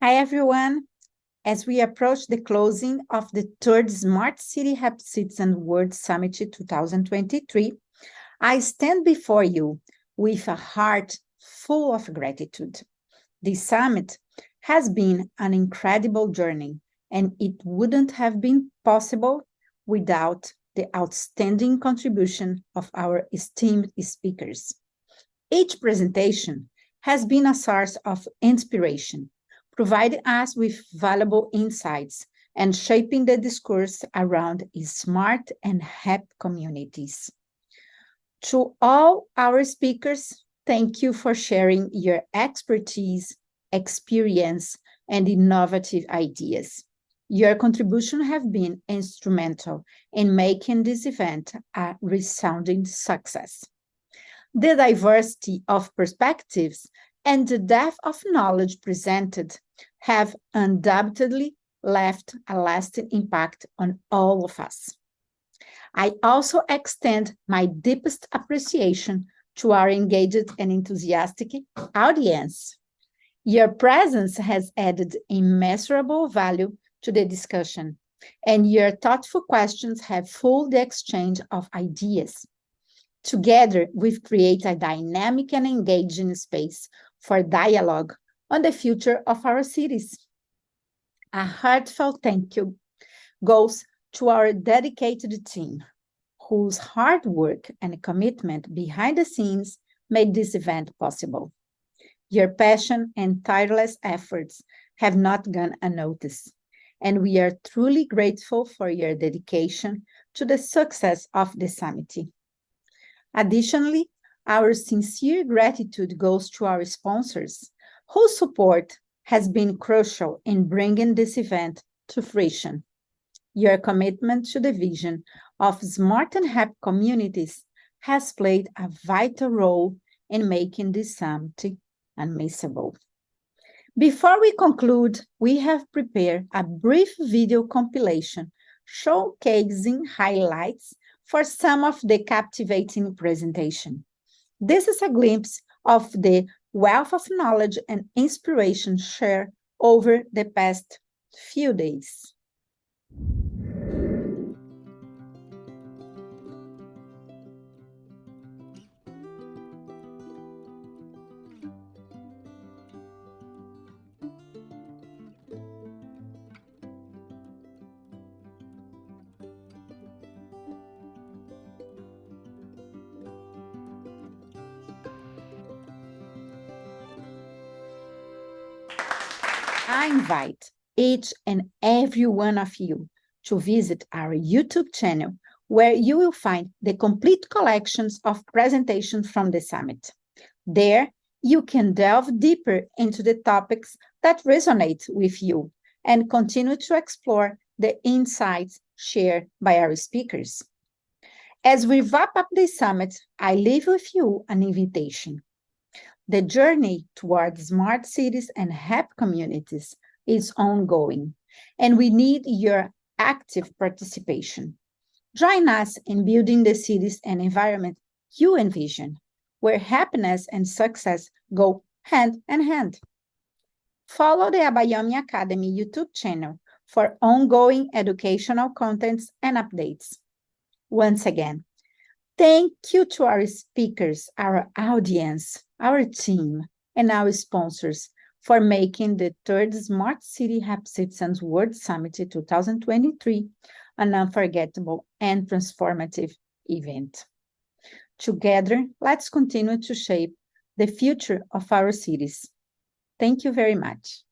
Hi, everyone. As we approach the closing of the third Smart City Happy Citizen World Summit 2023, I stand before you with a heart full of gratitude. This summit has been an incredible journey, and it wouldn't have been possible without the outstanding contribution of our esteemed speakers. Each presentation has been a source of inspiration, providing us with valuable insights and shaping the discourse around smart and happy communities. To all our speakers, thank you for sharing your expertise, experience, and innovative ideas. Your contribution have been instrumental in making this event a resounding success. The diversity of perspectives and the depth of knowledge presented have undoubtedly left a lasting impact on all of us. I also extend my deepest appreciation to our engaged and enthusiastic audience. Your presence has added immeasurable value to the discussion, and your thoughtful questions have fueled the exchange of ideas. Together, we've created a dynamic and engaging space for dialogue on the future of our cities. A heartfelt thank you goes to our dedicated team, whose hard work and commitment behind the scenes made this event possible. Your passion and tireless efforts have not gone unnoticed, and we are truly grateful for your dedication to the success of the summit. Additionally, our sincere gratitude goes to our sponsors, whose support has been crucial in bringing this event to fruition. Your commitment to the vision of smart and happy communities has played a vital role in making this summit unmissable. Before we conclude, we have prepared a brief video compilation showcasing highlights for some of the captivating presentation. This is a glimpse of the wealth of knowledge and inspiration shared over the past few days. I invite each and every one of you to visit our YouTube channel, where you will find the complete collections of presentations from the summit. There, you can delve deeper into the topics that resonate with you and continue to explore the insights shared by our speakers. As we wrap up this summit, I leave with you an invitation. The journey towards smart cities and happy communities is ongoing, and we need your active participation. Join us in building the cities and environment you envision, where happiness and success go hand in hand. Follow the Abayomi Academy YouTube channel for ongoing educational contents and updates. Once again, thank you to our speakers, our audience, our team, and our sponsors for making the third Smart City Happy Citizens World Summit 2023 an unforgettable and transformative event. Together, let's continue to shape the future of our cities. Thank you very much.